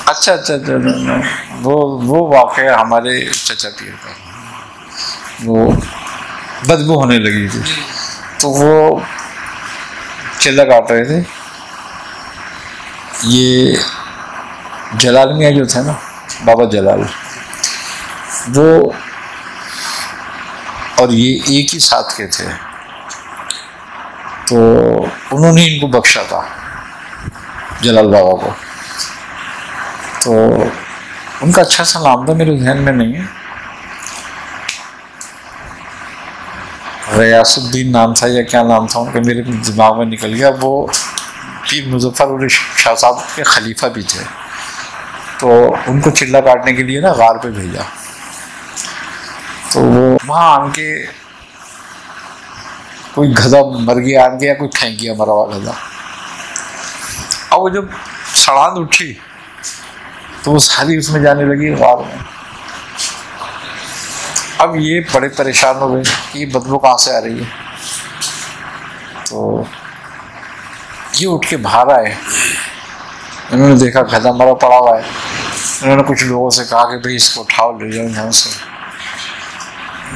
अच्छा अच्छा अच्छा, वो वाकया हमारे चचा पीर का, वो बदबू होने लगी थी तो वो चिल्ला काट रहे थे। ये जलाल मियाँ जो थे ना, बाबा जलाल, वो और ये एक ही साथ के थे, तो उन्होंने इनको बख्शा था जलाल बाबा को। तो उनका अच्छा सा नाम था, मेरे ध्यान में नहीं है, रियासुद्दीन नाम था या क्या नाम था उनका, मेरे दिमाग में निकल गया। वो पीर मुजफ्फर शाह साहब के खलीफा भी थे। तो उनको चिल्ला काटने के लिए ना गार पे भेजा, तो वो वहाँ आन के कोई गधा मर गया आन के, या कोई फेंक गया मरा हुआ गधा। अब वो जब सड़ांध उठी तो वो सारी उसमें जाने लगी गार में। अब ये बड़े परेशान हो गए कि ये बदबू कहाँ से आ रही है। तो ये उठ के बाहर आए, इन्होंने देखा गधा मरा पड़ा हुआ है। इन्होंने कुछ लोगों से कहा कि भाई इसको उठाओ ले जाओ यहाँ से,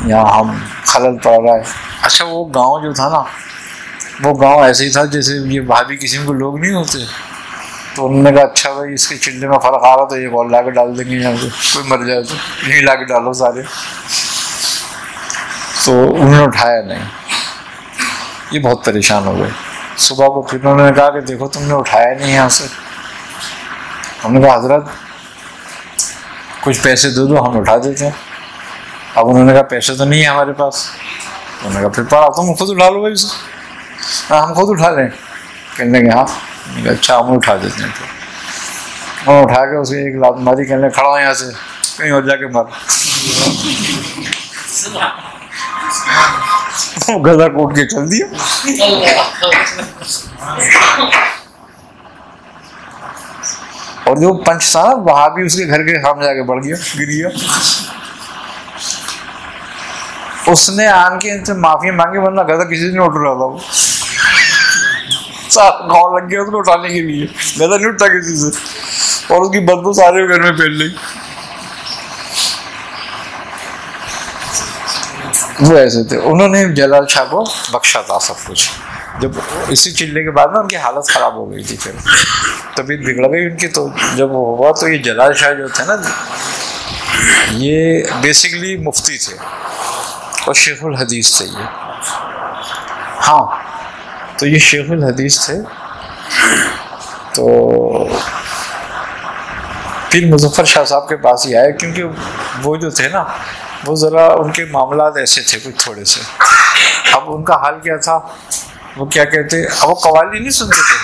यहाँ हम खलल पड़ रहा है। अच्छा वो गांव जो था ना, वो गांव ऐसे ही था जैसे ये भाभी किस्म के लोग नहीं होते। तो उन्होंने कहा अच्छा भाई इसके चिल्ले में फर्क आ रहा तो ये और ला के डाल देंगे यहाँ से, कोई मर जाए तो यहीं ला के डालो सारे। तो उन्होंने उठाया नहीं, ये बहुत परेशान हो गए। सुबह को फिर उन्होंने कहा कि देखो तुमने उठाया नहीं यहाँ से। हमने कहा हजरत कुछ पैसे दे दो, हम उठा देते हैं। अब उन्होंने कहा पैसे तो नहीं है हमारे पास। उन्होंने कहा फिर पड़ा तुम खुद उठा लो भाई उसे। हम खुद उठा लें? कहने लगे हाँ। अच्छा हम उठा देते हैं। तो हम उठा के उसे एक लात मारी, कहने खड़ा हो यहाँ से, कहीं और जाके मर। गधा कोट के चल दिया। और जो पंच साहब वहां भी उसके घर के सामने जाके बढ़ गया, गिर गया। उसने आन के इनसे माफी मांगी, वरना गधा किसी ने उठ रहा था। वो सारा गाँव लग गया उसको उठाने के लिए, गधा नहीं उठता किसी से, और उसकी बदबू सारे घर में फैल गई। वो ऐसे थे। उन्होंने जलाल शाह को बख्शा था सब कुछ। जब इसी चिल्ले के बाद ना उनकी हालत खराब हो गई थी, फिर तबीयत बिगड़ गई उनकी। तो जब वो हुआ तो ये जलाल शाह जो थे ना, ये बेसिकली मुफ्ती थे और शेखुल हदीस थे ये। हाँ, तो ये शेखुल हदीस थे। तो पीर मुजफ्फर शाह साहब के पास ही आए, क्योंकि वो जो थे ना, वो ज़रा उनके मामलात ऐसे थे कुछ थोड़े से। अब उनका हाल क्या था, वो क्या कहते, अब वो कव्वाली नहीं सुनते थे।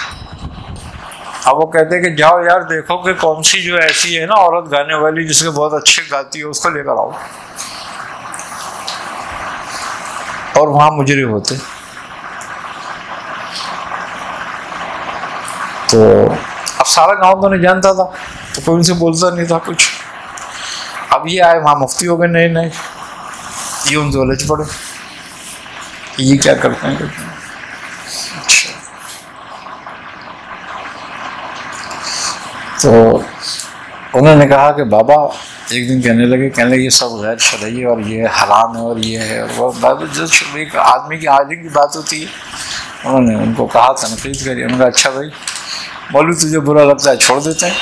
अब वो कहते कि जाओ यार देखो कि कौन सी जो ऐसी है ना औरत गाने वाली जिसके बहुत अच्छे गाती है, उसको लेकर आओ। और वहाँ मुजरे होते। तो अब सारा गांव तो नहीं जानता था, तो कोई उनसे बोलता नहीं था कुछ। अब ये आए, वहाँ मुफ्ती हो गए नए नए, ये उनसे उलझ पड़े ये क्या करते हैं। अच्छा, तो उन्होंने कहा कि बाबा, एक दिन कहने लगे ये सब गैर शरई है और ये हराम है और ये है और वो। बाबा जब एक आदमी की आदमी की बात होती है, उन्होंने उनको कहा, तनकीद करी। उन्होंने कहा अच्छा भाई मौलवी तुझे बुरा लगता है, छोड़ देते हैं।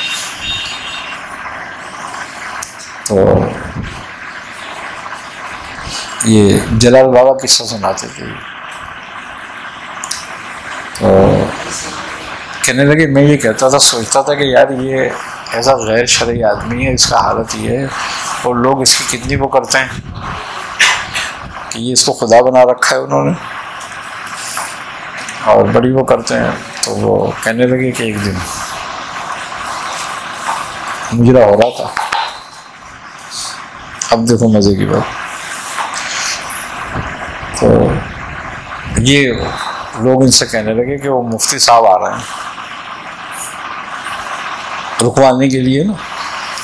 तो ये जलाल बाबा किस्सा सुनाते थे। तो कहने लगे मैं ये कहता था, सोचता था कि यार ये ऐसा गैर शरई आदमी है, इसका हालत ये है, और लोग इसकी कितनी वो करते हैं कि ये इसको खुदा बना रखा है उन्होंने, और बड़ी वो करते हैं। तो वो कहने लगे कि एक दिन मुजरा हो रहा था। अब देखो मजे की बात, तो ये लोग इनसे कहने लगे कि वो मुफ्ती साहब आ रहे हैं रुकवाने के लिए ना,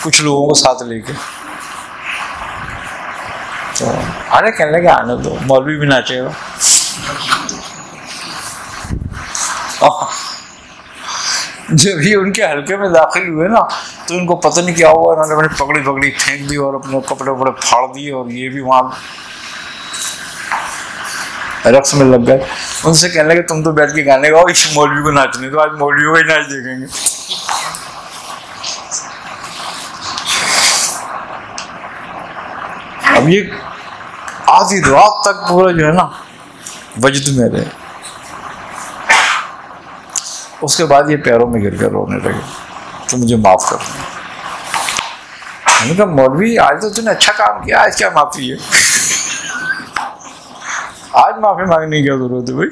कुछ लोगों को साथ लेके। तो अरे कहने लगे आने दो, मौलवी भी नाचेगा। जब ये उनके हल्के में दाखिल हुए ना, तो इनको पता नहीं क्या हुआ, इन्होंने अपनी पकड़ी पकड़ी फेंक दी और अपने कपड़े वपड़े फाड़ दिए और ये भी वहाँ रक्स में लग गए। उनसे कहने लगे तुम तो बैठ के गाने गाओ, इस मौलवी को नाचने तो, आज मौलवियों का ही नाच देखेंगे। अब ये आधी रात तक पूरा जो है ना वजद में रहे। उसके बाद ये पैरों में गिर कर रोने लगे, तो मुझे माफ कर दो। मैंने कहा मौलवी आज तो तूने अच्छा काम किया, आज क्या माफी है? आज माफी मांगने की क्या जरूरत है भाई?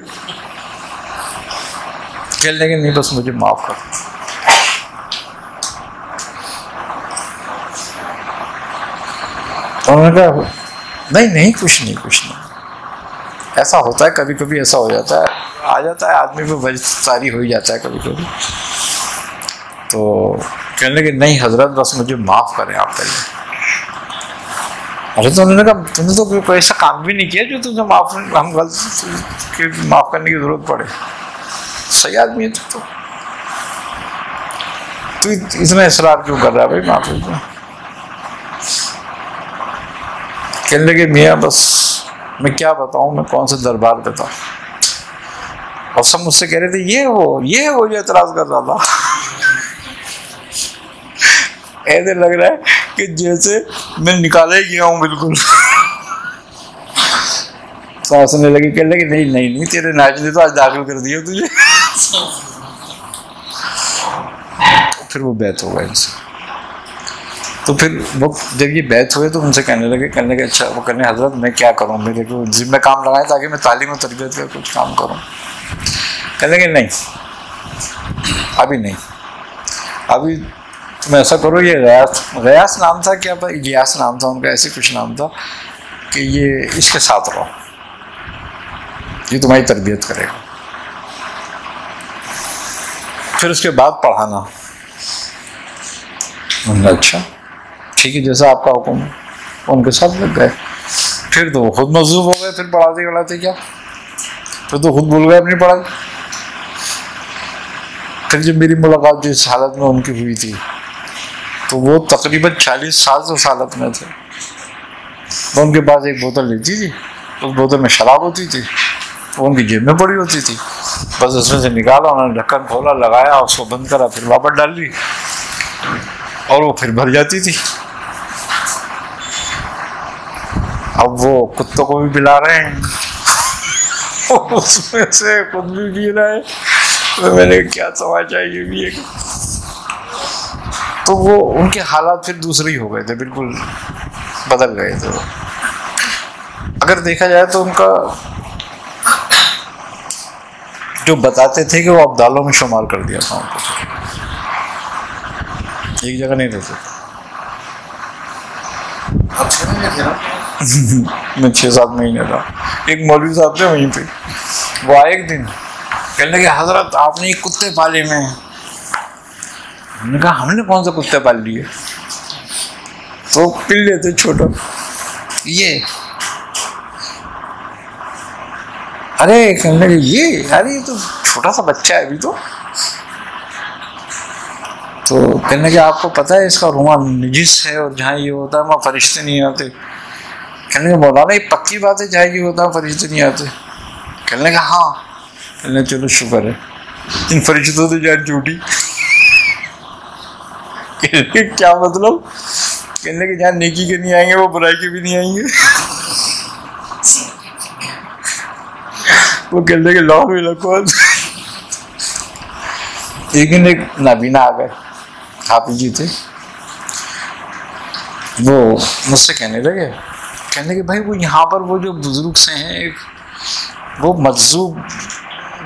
कहने लगे नहीं बस मुझे माफ कर दो। उन्होंने कहा नहीं नहीं कुछ नहीं कुछ नहीं, ऐसा होता है कभी कभी, ऐसा हो जाता है, आ जाता है आदमी पे वजह सारी हो ही जाता है कभी कभी। तो कहने लगे नहीं हजरत बस मुझे माफ करें आप पहले। अरे तो उन्होंने कहा तुमने तो कोई ऐसा काम भी नहीं किया जो तुझे हम गलती माफ करने की जरूरत पड़े, सही आदमी है तू इतना इसरार क्यों कर रहा है भाई माफी को? कहने लगे मियाँ बस मैं क्या बताऊं, मैं कौन से दरबार पे था और सब मुझसे कह रहे थे ये वो जो एतराज कर रहा था। ऐसे लग रहा है कि जैसे मैं निकाला ही गया हूं बिल्कुल। तो हंसने लगे, कहने लगे नहीं नहीं नहीं तेरे नाचने तो आज दाखिल कर दिया तुझे। फिर वो बैत हो गया इनसे। तो फिर वो जब ये बैत हुए तो उनसे कहने लगे अच्छा, वो कहने हजरत मैं क्या करूं, मेरे को जिम्मे काम लगाए ताकि मैं तालीम और तरबियत का कुछ काम करूं। कहने लगे नहीं अभी नहीं, अभी तुम ऐसा करो, ये गयास नाम था क्या, गियास नाम था उनका, ऐसे कुछ नाम था कि ये इसके साथ रहो, ये तुम्हारी तरबियत करेगा, फिर उसके बाद पढ़ाना। अच्छा ठीक है जैसा आपका हुक्म है। उनके साथ लग गए। फिर तो वो खुद मजबूर हो गए, फिर पढ़ाते क्या, फिर तो खुद भूल गए अपनी पढ़ाई। फिर जब मेरी मुलाकात जिस हालत में उनकी हुई थी तो वो तकरीबन 40 साल से उस हालत में थे। तो उनके पास एक बोतल लेती थी, उस बोतल में शराब होती थी, वो उनकी जेब में पड़ी होती थी, बस उसमें से निकाला, उन्होंने ढक्कन खोला, लगाया, उसको बंद करा, फिर वापस डाल दी और वो फिर भर जाती थी। अब वो कुत्तों को भी पिला रहे हैं उसमें से खुद भी पी रहा है। तो मैंने क्या समाचार ये भी है। तो वो उनके हालात फिर दूसरे ही हो गए थे, बिल्कुल बदल गए थे। अगर देखा जाए तो उनका जो बताते थे कि वो अब्दालों में शुमार कर दिया था उनको, एक जगह नहीं रहते थे। मैं 6-7 महीने था। एक मौलवी साहब थे वहीं पे, वो आए एक दिन, कहने लगे हजरत आपने कुत्ते पाले में। हमने कहा हमने कौन सा कुत्ते पाल लिए? तो पिल्ले थे छोटा ये। अरे कहने लगे ये, अरे ये तो छोटा सा बच्चा है अभी तो कहने लगे आपको पता है इसका रुमाल निजिस है और जहाँ ये होता है वहाँ फरिश्ते नहीं आते। कहने लगे मौलाना ये पक्की बात है, जहाँ ये होता है फरिश्ते नहीं आते? कहने लगे हाँ। कहने चलो शुक्र है, इन फरिश्तों से जान छूटी। क्या मतलब? कहने लगे जहाँ नेकी के नहीं आएंगे वो बुराई के भी नहीं आएंगे। वो कहने लगे लाहौर इलाकों। एक दिन एक नाबीना आ गए, हाफिज जी थे, वो मुझसे कहने लगे भाई वो यहाँ पर वो जो बुजुर्ग से हैं वो मजजूब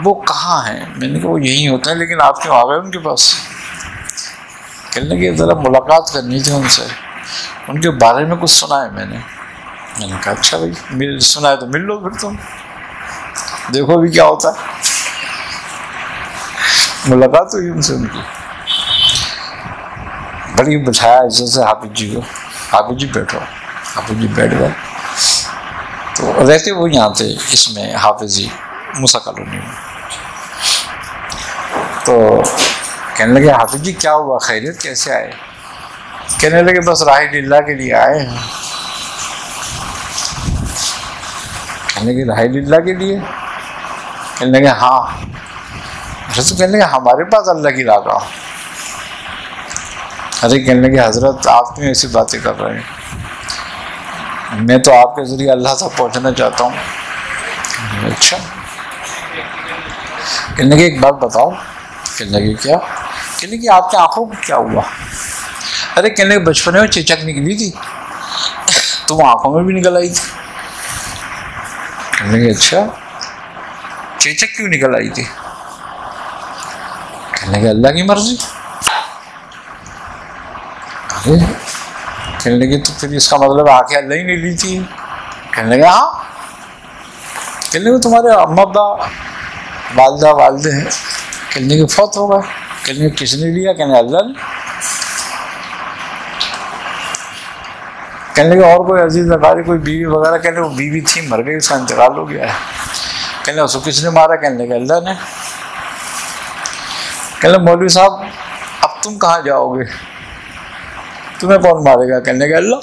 वो कहाँ हैं? मैंने कहा वो यहीं होते हैं, लेकिन आप क्यों आ गए उनके पास? कहने लगे ज़रा मुलाकात करनी थी उनसे, उनके बारे में कुछ सुना है मैंने कहा अच्छा भाई सुना है तो मिल लो फिर तुम, देखो अभी क्या होता है। मुलाकात हुई उनसे, उनकी बड़ी बिठाया इज्जत से हाफिज जी को, हाफिज जी बैठो, हाफिज जी बैठ गए। तो रहते वो यहाँ थे इसमें हाफिज जी मूसा कॉलोनी में। तो कहने लगे हाफिज जी क्या हुआ, खैरियत, कैसे आए? कहने लगे बस राही लीला के लिए आए हैं। कहने लगे राही लीला के लिए? कहने लगे हाँ। तो कहने लगे हमारे पास अल्लाह की राह। अरे कहने लगे हजरत आप क्यों ऐसी बातें कर रहे हैं, मैं तो आपके जरिए अल्लाह तक पहुंचना चाहता हूँ। अच्छा। कहने लगे एक बात बताओ। कहने लगे क्या? कहने लगे आपकी आंखों को क्या हुआ? अरे कहने लगे बचपन में चेचक निकली थी तो वो आंखों में भी निकल आई थी। कहने लगे अच्छा, चेचक क्यों निकल आई थी? कहने लगे अल्लाह की मर्जी। अरे कहने लगे तो फिर इसका मतलब आंखें अल्लाह ही नहीं ली थी? कहने लगे हाँ। कहने लगे तुम्हारे अम्मा अब्बा वालदा वालदे हैं? कहने लगे फौत हो गए। कहने लगे किसने लिया? कहने अल्लाह ने। कहने लगे और कोई अजीज अकारी कोई बीवी वगैरह? कहने वो बीवी थी मर गई, उसका इंतकाल हो गया है। कहने उसको किसने मारा? कहने लगे अल्लाह ने। कहने मौलवी साहब अब तुम कहाँ जाओगे, तुम्हें कौन मारेगा? कहने लगे अल्लाह।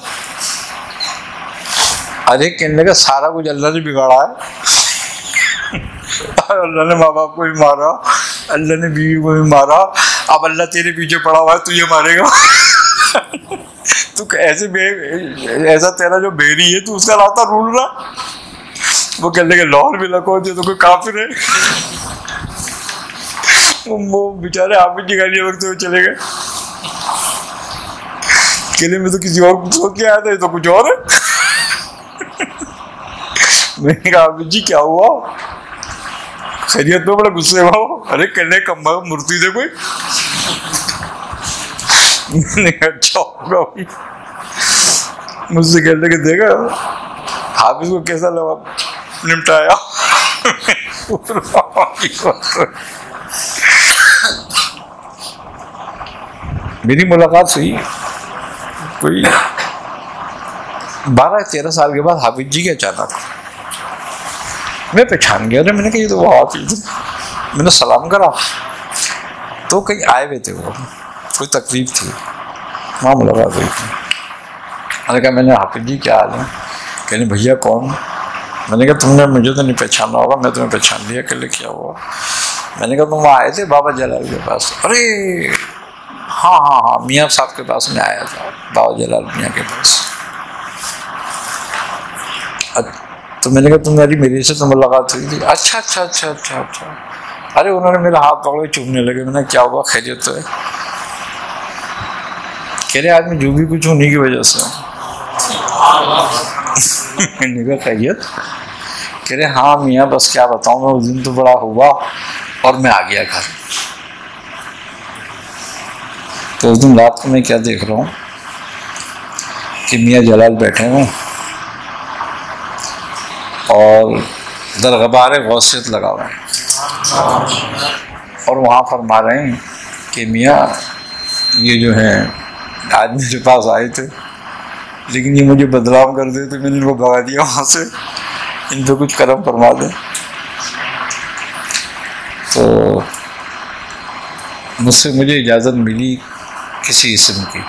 अरे कहने लगे सारा कुछ अल्लाह ने बिगाड़ा है अल्लाह ने माँ बाप को भी मारा, अल्लाह ने बीवी को भी मारा, अब अल्लाह तेरे पीछे पड़ा हुआ है, तू ये मारेगा तू ऐसे ऐसा तेरा जो बेरी है तू उसका रास्ता ढूंढ रहा। वो कहने लगे लाहौर में लको तो कोई काफिर है वो बेचारे आप भी निकालिए वक्त में चले गए। किले में तो किसी और को सोच के आया था, ये तो कुछ और है मैंने कहा आप जी क्या हुआ, खैरियत में? बड़ा गुस्से हुआ। अरे कहने कम मूर्ति दे कोई मैंने कहा अच्छा होगा भाई। मुझसे कहने लगे देगा हाफिज को कैसा लगा निपटाया मेरी मुलाकात हुई कोई 12-13 साल के बाद हाफिज जी के अचानक मैं पहचान गया। मैंने कहा ये तो वो हाफिज। मैंने सलाम करा तो कहीं आए हुए थे, वो कोई तकलीफ थी, वहाँ मुलाकात हुई थी। मैंने कहा मैंने हाफिज जी क्या हाल है? कहने भैया कौन? मैंने कहा तुमने मुझे तो नहीं पहचाना होगा, मैं तुम्हें पहचान लिया। कहले क्या हुआ? मैंने कहा तुम आए थे बाबा जलाल के पास? अरे हाँ हाँ हाँ मियाँ साहब के पास मैं आया था, बाबा जलाल मियाँ के पास। तो मैंने कहा तुम्हारी मेरी से तो मुलाकात हुई थी? अच्छा अच्छा अच्छा अच्छा अच्छा। अरे उन्होंने मेरा हाथ पकड़ चूमने लगे। मैंने क्या हुआ, खैरियत तो है? कह रहे आज मैं जो भी कुछ उन्हीं की वजह से मैंने कहा खैरियत? कह रहे हाँ मियाँ बस क्या बताऊँ मैं, उस दिन तो बड़ा हुआ और मैं आ गया घर। तो उस दिन रात को मैं क्या देख रहा हूँ कि मियाँ जलाल बैठे हैं और दरगबार गौसियत लगा हुआ है और वहाँ फरमा रहे हैं कि मियाँ ये जो है आज मेरे पास आए थे लेकिन ये मुझे बदनाम कर दे तो मैंने इनको भगा दिया वहाँ से, इन पर कुछ करम फरमा दे। तो मुझे इजाज़त मिली किसी इस्म की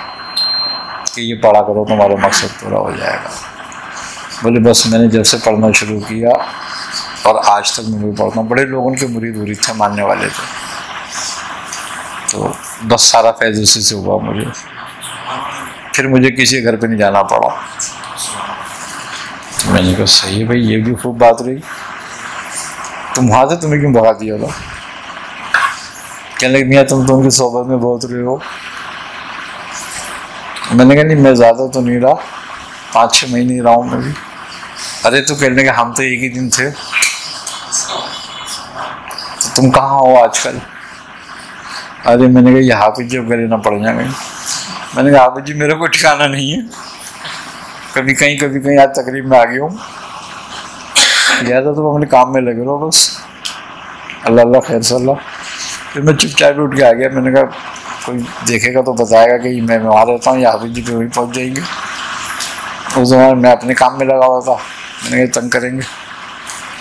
कि ये पढ़ा करो तुम्हारा मकसद पूरा हो जाएगा। बोले बस मैंने जब से पढ़ना शुरू किया और आज तक मैं भी पढ़ता हूँ। बड़े लोग उनके मुरीद थे, मानने वाले थे, तो बस सारा फैज़ उसी से हुआ मुझे। फिर मुझे किसी घर पे नहीं जाना पड़ा। तो मैंने कहा सही है भाई, ये भी खूब बात रही। तुम वहाँ से तुम्हें क्यों भगा दिया था? कहने लगे मियाँ तुम तो उनकी सोबत में बहुत रहे हो। मैंने कहा नहीं मैं ज़्यादा तो नहीं रहा, 5-6 महीने रहा हूँ मैं भी। अरे तो कहने लगे हम तो एक ही दिन थे, तो तुम कहाँ हो आजकल? अरे मैंने कहा ये हाफिज जी गले ना पड़ जाएंगे। मैंने कहा हाफिज जी मेरा कोई ठिकाना नहीं है, कभी कहीं आज तकरीब में आ गया हूँ, ज़्यादा तो अपने काम में लगे रहो बस, अल्लाह अल्लाह खैर सल्ला। फिर मैं चुपचाप उठ के आ गया। मैंने कहा कोई देखेगा तो बताएगा कि मैं वहाँ रहता हूँ या हाफिज जी पे वहीं पहुँच जाएंगे। उस दौरान मैं अपने काम में लगा हुआ था, मैंने कहा तंग करेंगे,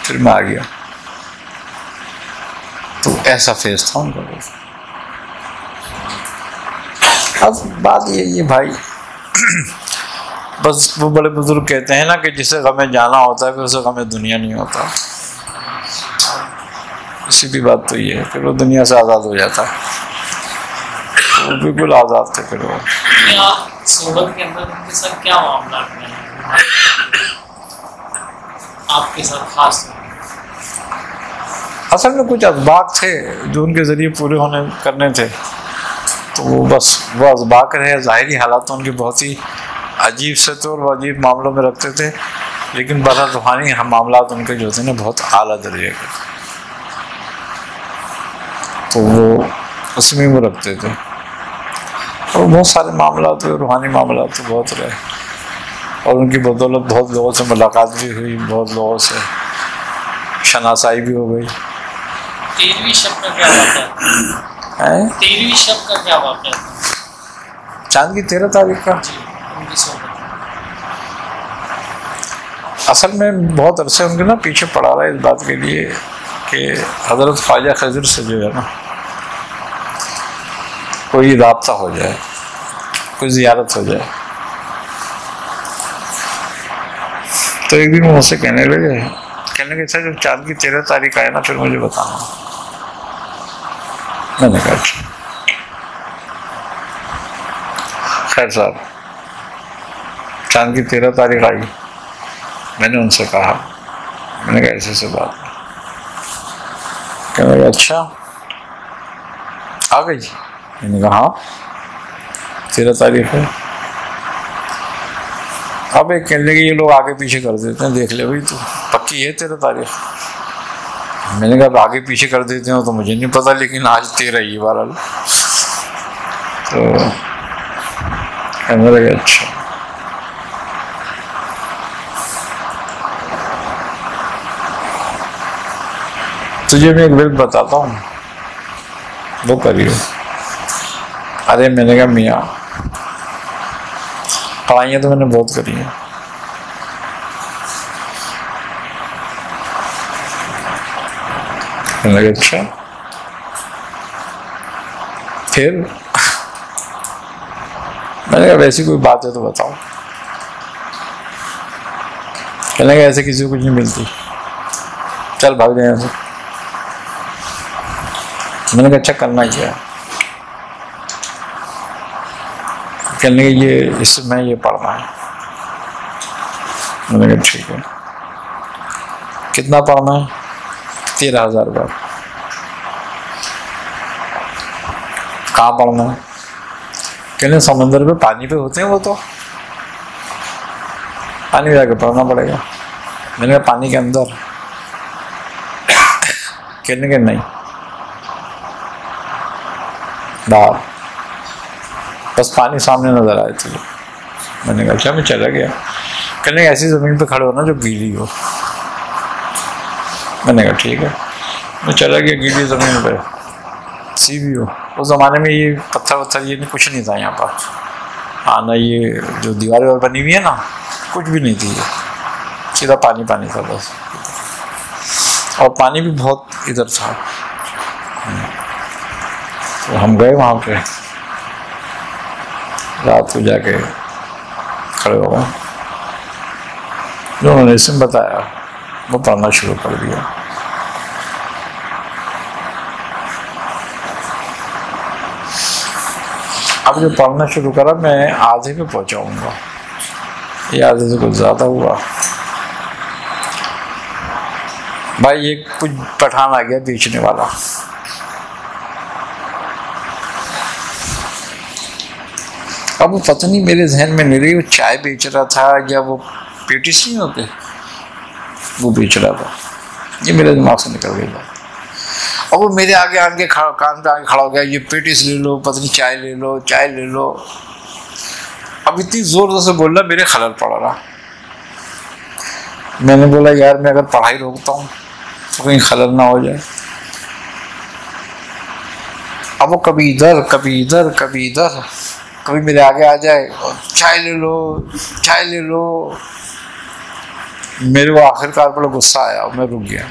फिर मैं आ गया। तो ऐसा फेस था उनका। अब बात यही है भाई, बस वो बड़े बुजुर्ग कहते हैं ना कि जिसे गमे जाना होता है फिर उसे गमे दुनिया नहीं होता। सीधी बात तो ये है, फिर वो दुनिया से आज़ाद हो जाता है। वो बिल्कुल आज़ाद थे फिर वो। सोबत के अंदर उनके साथ क्या मामला आपके साथ खास? असल में कुछ असबाब थे जो उनके ज़रिए पूरे करने थे, तो वो बस वो असबाब रहे। ज़ाहिरी हालात तो उनके बहुत ही अजीब से थे और वो अजीब मामलों में रखते थे, लेकिन बहरहाल रूहानी मामला उनके जो थे ना बहुत आला दर्जे के, तो वो उसमें वो रखते थे। और बहुत सारे मामला थे, रूहानी मामला तो बहुत रहे, और उनकी बदौलत बहुत लोगों से मुलाकात भी हुई, बहुत लोगों से शनासाई भी हो गई। 13वीं शब का क्या वाक़या है? 13वीं शब का क्या वाक़या है? चांद की 13 तारीख का। असल में बहुत अरसे उनके ना पीछे पड़ा रहा है इस बात के लिए कि हज़रत ख्वाजा खज़र से जो है ना कोई राब्ता हो जाए, कोई ज़ियारत हो जाए। तो एक दिन वो मुझसे कहने लगे सर जब चांद की 13 तारीख आए ना फिर मुझे बताना। मैंने कहा खैर साहब चांद की 13 तारीख आई, मैंने उनसे कहा, मैंने कहा ऐसे बात, कहने लगे अच्छा आ गई। मैंने कहा हाँ 13 तारीख है। अब एक कहने लगे ये लोग आगे पीछे कर देते हैं, देख ले भाई तू पक्की है 13 तारीख। मैंने कहा आगे पीछे कर देते हो तो मुझे नहीं पता, लेकिन आज 13 ही बहरहाल। तो कहने लगे अच्छा। तुझे मैं एक बात बताता हूँ, वो करियो। अरे मैंने कहा मियाँ पढ़ाइयाँ तो मैंने बहुत करी हैं, मैंने कहा अच्छा फिर? मैंने कहा वैसी कोई बात है तो बताओ। कहने लगे ऐसे किसी को कुछ नहीं मिलती, चल भाग जाए ऐसे। मैंने कहा अच्छा करना ही है। कहने लगे ये इसमें ये पढ़ना है। मैंने कहा ठीक है, कितना पढ़ना है? 13,000 बार। कहाँ पढ़ना है? कहने समंदर पे पानी पे होते हैं वो, तो पानी में जाके पढ़ना पड़ेगा। मैंने कहा पानी के अंदर? कहने के नहीं बाहर, बस पानी सामने नजर आए तुझे। मैंने कहा अच्छा मैं चला गया। कहने ऐसी ज़मीन पे खड़े हो ना जो गीली हो। मैंने कहा ठीक है, मैं चला गया गीली ज़मीन पे, सीधी हो। उस ज़माने में ये पत्थर वत्थर ये कुछ नहीं था यहाँ पर। हाँ ना ये जो दीवारें और बनी हुई है ना कुछ भी नहीं थी, सीधा पानी पानी था बस, और पानी भी बहुत इधर था। तो हम गए वहाँ पे, रात को जाके खड़े हो गए। जो उन्होंने इसमें बताया वो पढ़ना शुरू कर दिया। अब जो पढ़ना शुरू करा मैं आधे पे पहुँचाऊँगा, ये आधे से कुछ ज़्यादा हुआ। भाई ये कुछ पठान आ गया बेचने वाला। अब वो पता नहीं मेरे जहन में नहीं रही वो चाय बेच रहा था या वो पेटिस नहीं होते वो बेच रहा था, ये मेरे दिमाग से निकल गया। अब वो मेरे आगे कान पे आगे खड़ा हो गया, ये पेटिस ले लो, पता नहीं चाय ले लो, चाय ले लो। अब इतनी जोर से बोल रहा, मेरे खलल पड़ रहा। मैंने बोला यार मैं अगर पढ़ाई रोकता हूँ तो कहीं खलल ना हो जाए। अब वो कभी इधर कभी इधर कभी इधर, कभी मेरे आगे आ जाए चाय ले लो चाय ले लो। मेरे को आखिरकार बड़ा गुस्सा आया, मैं रुक गया।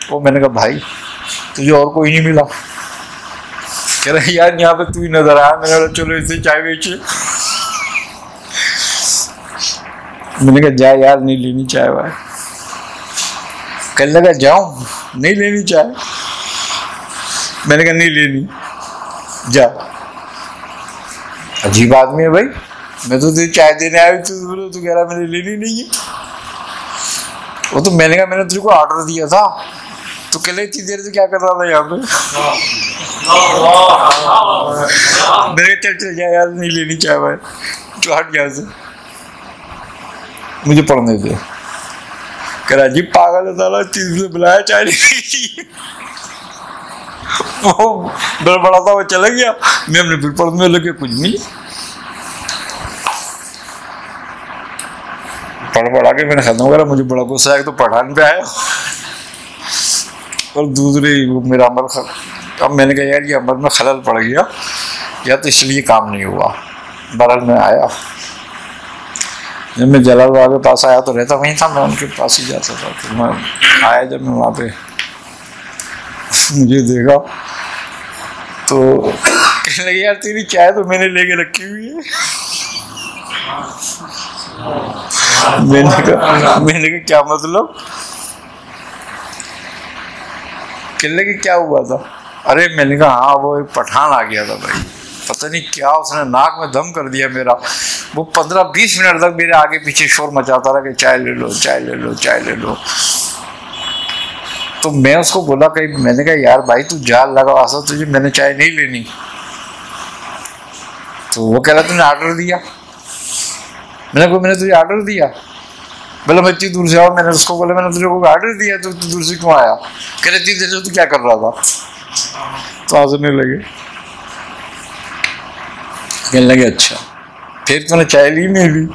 वो मैंने कहा भाई तुझे और कोई नहीं मिला? कह रहा यार यहाँ पे तू ही नजर आया। मैंने कहा चलो इसे चाय बेचे। मैंने कहा जा यार, नहीं लेनी चाय भाई। कहने लगा जाऊं, नहीं लेनी चाय। मैंने कहा नहीं लेनी, जा। अजीब आदमी है भाई, मैं तो तुझे चाय देने आया, तू कह रहा मैंने लेनी नहीं है। वो तो मैंने कहा मैंने तुझे को ऑर्डर दिया था, तो कह इतनी देर से क्या कर रहा था यहाँ पे। मैंने कहा चल जा यार, नहीं लेनी चाय भाई, जो हट यहाँ से, मुझे पढ़ने दे। कह रहा जी पागल है साला, चीज से बुलाया चाय नहीं। वो बड़ा था, वो चला गया, मैं हमने फिर पढ़ने लगे, कुछ नहीं पढ़ा के मैंने खत्म करा। मुझे बड़ा गुस्सा आया, तो पढ़ाने पे आया और दूसरे मेरा अमल अब मैंने कहा यार ये अमल में खलल पड़ गया या तो इसलिए काम नहीं हुआ। बहरहाल मैं आया, जब मैं जलाल बाबा के पास आया तो रहता वहीं था, मैं उनके पास ही जाता था। फिर मैं आया, जब मैं वहाँ पे मुझे देखा तो कहने लगे यार तेरी चाय तो मैंने लेके रखी हुई है। मैंने कहा क्या मतलब? कहने लगे क्या हुआ था? अरे मैंने कहा हाँ वो एक पठान आ गया था भाई, पता नहीं क्या उसने नाक में दम कर दिया मेरा। वो 15-20 मिनट तक मेरे आगे पीछे शोर मचाता रहा कि चाय ले लो, चाय ले लो, चाय ले लो। तो मैं उसको बोला कहीं, मैंने कहा यार भाई तू जाल लगा आसा, तुझे मैंने चाय नहीं लेनी। तो वो कह रहा तूने ऑर्डर दिया। मैंने तुझे ऑर्डर दिया? बोला मैं इतनी दूर से आया। मैंने उसको बोला मैंने तुझे को ऑर्डर दिया, तो तू दूर से क्यों आया? कह रहे इतनी देर से तू क्या कर रहा था? तो हंसने लगे, कहने लगे अच्छा फिर तूने चाय ली नहीं ली?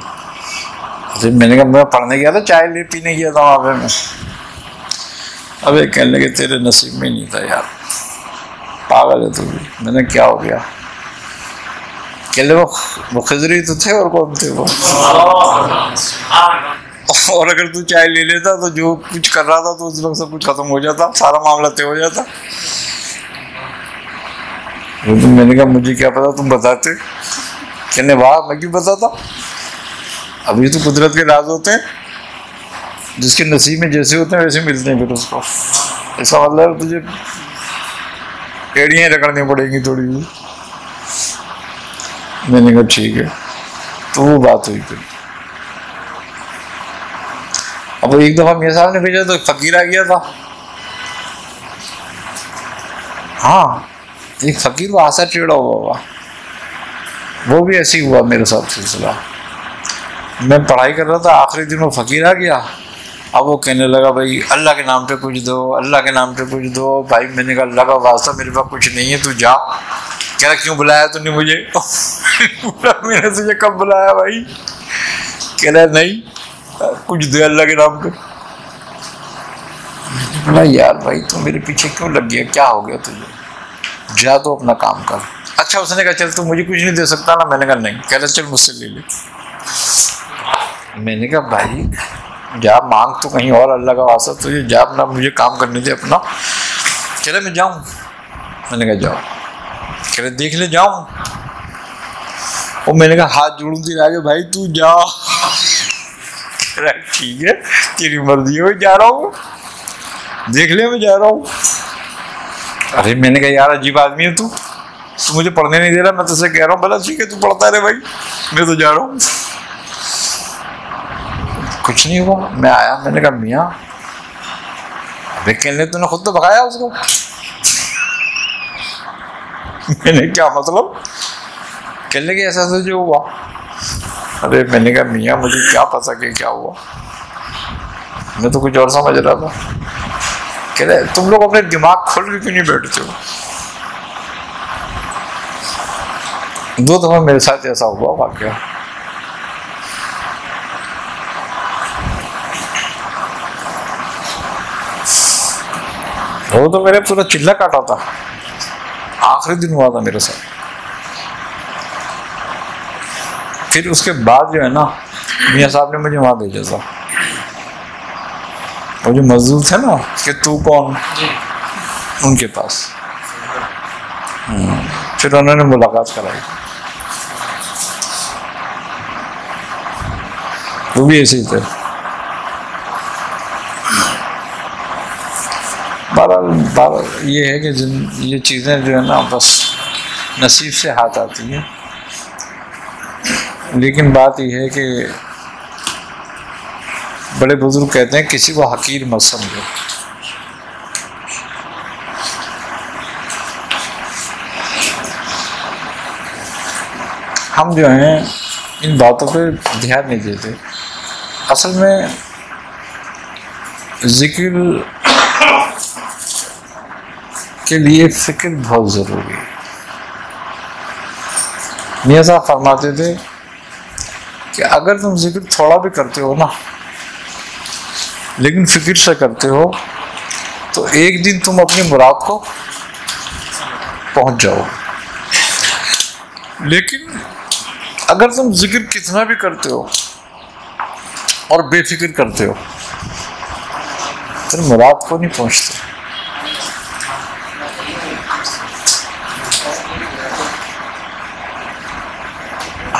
तो मैंने कहा मैं पढ़ने गया था, चाय ले पीने गया था वहाँ पे मैं। अबे कहने लगे तेरे नसीब में नहीं था यार, पागल है तू भी। मैंने क्या हो गया? कहने वो खजरी तो थे और कौन थे वो? और अगर तू चाय ले लेता तो जो कुछ कर रहा था तो उस वक्त सब कुछ खत्म हो जाता, सारा मामला तय हो जाता। तो मैंने कहा मुझे क्या पता, तुम बताते। कहने वाह मैं क्यों बताता, अभी तो कुदरत के राज होते हैं, जिसके नसीब में जैसे होते हैं वैसे मिलते हैं फिर उसको। इसका मतलब तुझे एड़ियाँ रगड़नी पड़ेंगी थोड़ी सी। मैंने कहा ठीक है। तो वो बात हुई फिर। अब वो एक दफा मेरे साहब ने भेजा तो फकीर आ गया था। हाँ एक फकीर वो आशा टेढ़ा हुआ, वो भी ऐसे ही हुआ मेरे साथ सिलसिला। मैं पढ़ाई कर रहा था, आखिरी दिन वो फकीर आ गया। अब वो कहने लगा भाई अल्लाह के नाम पे कुछ दो, अल्लाह के नाम पे कुछ दो। भाई मैंने कहा अल्लाह का वास्ता मेरे पास कुछ नहीं है, तू जा। कह रहा क्यों बुलाया तूने मुझे? मैंने तुझे कब बुलाया भाई? कह रहा नहीं कुछ दे अल्लाह के नाम पे। बोला यार भाई तू मेरे पीछे क्यों लग गया, क्या हो गया तुझे? जा तो अपना काम कर। अच्छा उसने कहा चल तू मुझे कुछ नहीं दे सकता ना? मैंने कहा नहीं। कह रहा चल मुझसे ले ले। मैंने कहा भाई जा मांग तो कहीं और, अल्लाह का वास्ता तुझे जा, अपना मुझे काम करने दे अपना। कह रहे मैं जाऊं? मैंने कहा जाओ। कह रहे देख ले जाऊं? और मैंने कहा हाथ जोड़ूं तेरे आगे भाई तू जा। कह रहा ठीक है तेरी मर्जी है, जा रहा हूँ, देख ले मैं जा रहा हूँ। अरे मैंने कहा यार अजीब आदमी है तू मुझे पढ़ने नहीं दे रहा, मैं तुझसे कह रहा हूँ। बोला ठीक है तू पढ़ता रहे भाई, मैं तो जा रहा हूँ। कुछ नहीं हुआ। मैं आया, मैंने कहा मियाँ अबे कहने तूने खुद तो भगाया उसको। मैंने क्या मतलब? कहने लगे ऐसा ऐसा जो हुआ। अरे मैंने कहा मियाँ मुझे क्या पता कि क्या हुआ, मैं तो कुछ और समझ रहा था। कह रहे तुम लोग अपने दिमाग खोल के क्यों नहीं बैठते हो? 2 दफा मेरे साथ ऐसा हुआ वाकया। वो तो मेरे पूरा चिल्ला काटा था, आखिरी दिन हुआ था मेरे साथ। फिर उसके बाद जो है ना मियाँ साहब ने मुझे वहां भेजा था, वो जो मजदूर थे ना कि तू कौन, उनके पास। फिर उन्होंने मुलाकात कराई। वो भी ऐसे ही थे। बहरहाल ये है कि ये चीज़ें जो है ना बस नसीब से हाथ आती हैं। लेकिन बात यह है कि बड़े बुजुर्ग कहते हैं किसी को हकीर मत समझो। हम जो हैं इन बातों पे ध्यान नहीं देते। असल में जिक्र के लिए फिक्र बहुत ज़रूरी है। मियां साहब फरमाते थे कि अगर तुम जिक्र थोड़ा भी करते हो ना, लेकिन फिक्र से करते हो, तो एक दिन तुम अपनी मुराद को पहुंच जाओ। लेकिन अगर तुम जिक्र कितना भी करते हो और बेफिक्र करते हो, फिर मुराद को नहीं पहुंचते।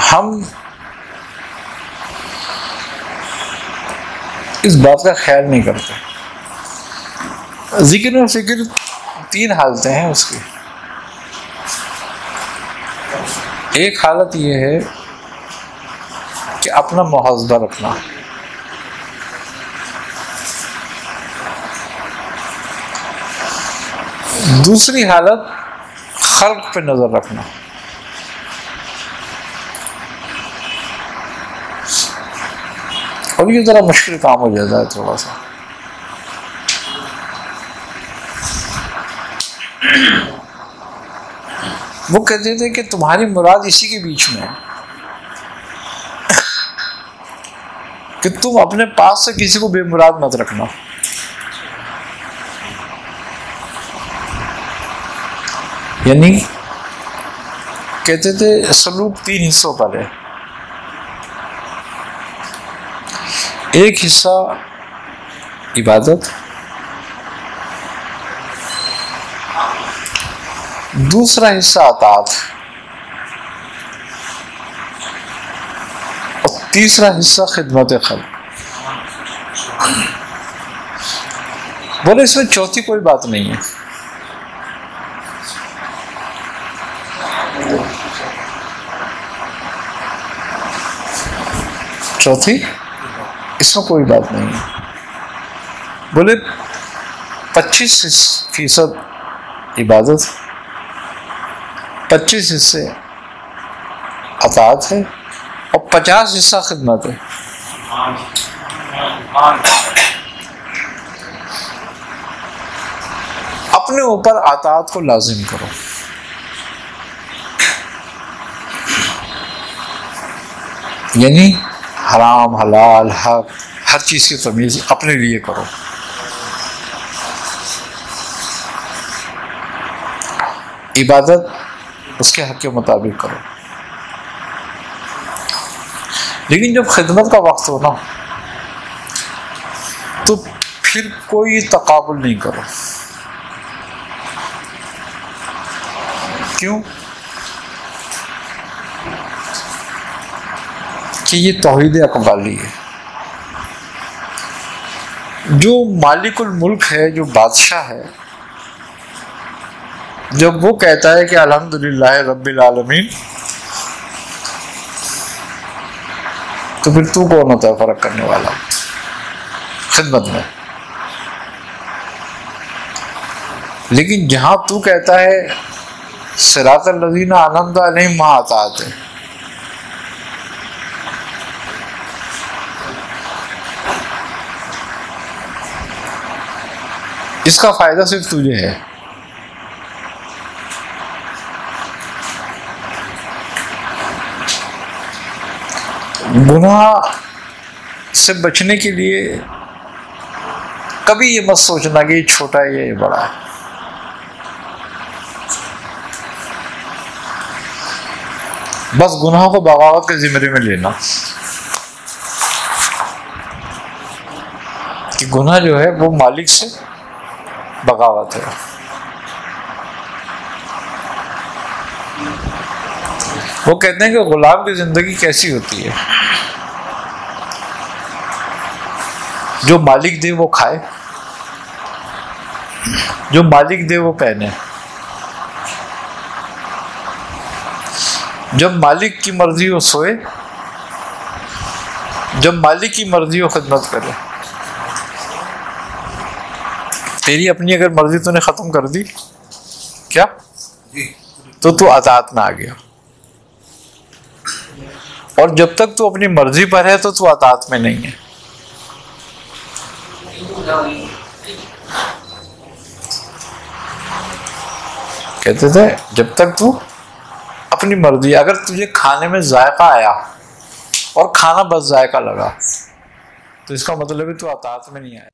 हम इस बात का ख्याल नहीं करते। जिक्र में फिक्र तीन हालतें हैं उसकी। एक हालत ये है कि अपना मुहासबा रखना, दूसरी हालत खल्क पे नजर रखना, और ये जरा मुश्किल काम हो जाता है थोड़ा सा। वो कहते थे कि तुम्हारी मुराद इसी के बीच में है कि तुम अपने पास से किसी को बेमुराद मत रखना। यानी कहते थे सलूक तीन हिस्सों पर है। एक हिस्सा इबादत, दूसरा हिस्सा अताअत, और तीसरा हिस्सा खिदमत खल्क। बोले इसमें चौथी कोई बात नहीं है। चौथी इसमें कोई बात नहीं है। बोले 25% इबादत, 25 हिस्से अताअत है, और 50 हिस्सा खिदमत है। अपने ऊपर अताअत को लाजिम करो। यानी हराम हलाल हक हर चीज की तमीज अपने लिए करो। इबादत उसके हक के मुताबिक करो। लेकिन जब खिदमत का वक्त हो ना, तो फिर कोई तकाबुल नहीं करो। क्यों? कि ये तौहीद अक़बाली है। जो मालिकुल मुल्क है, जो बादशाह है, जब वो कहता है कि अल्हम्दुलिल्लाह रब्बिल आलमीन, तो फिर तू कौन होता है फर्क करने वाला खिदमत में? लेकिन जहां तू कहता है सिरातल लज़ीना अनअमता अलैहिम मा अताअत है, इसका फायदा सिर्फ तुझे है। गुनाह से बचने के लिए कभी ये मत सोचना कि ये छोटा है या ये बड़ा है। बस गुनाह को बगावत के जिम्मे में लेना कि गुनाह जो है वो मालिक से बगावत है। वो कहते हैं कि गुलाम की जिंदगी कैसी होती है? जो मालिक दे वो खाए, जो मालिक दे वो पहने। जब मालिक की मर्जी हो सोए, जब मालिक की मर्जी हो खिदमत करे। तेरी अपनी अगर मर्जी तूने खत्म कर दी क्या, तो तू अतात में आ गया। और जब तक तू अपनी मर्जी पर है तो तू अतात में नहीं है। कहते थे जब तक तू अपनी मर्जी, अगर तुझे खाने में जायका आया और खाना बस जायका लगा तो इसका मतलब है तू अतात में नहीं आया।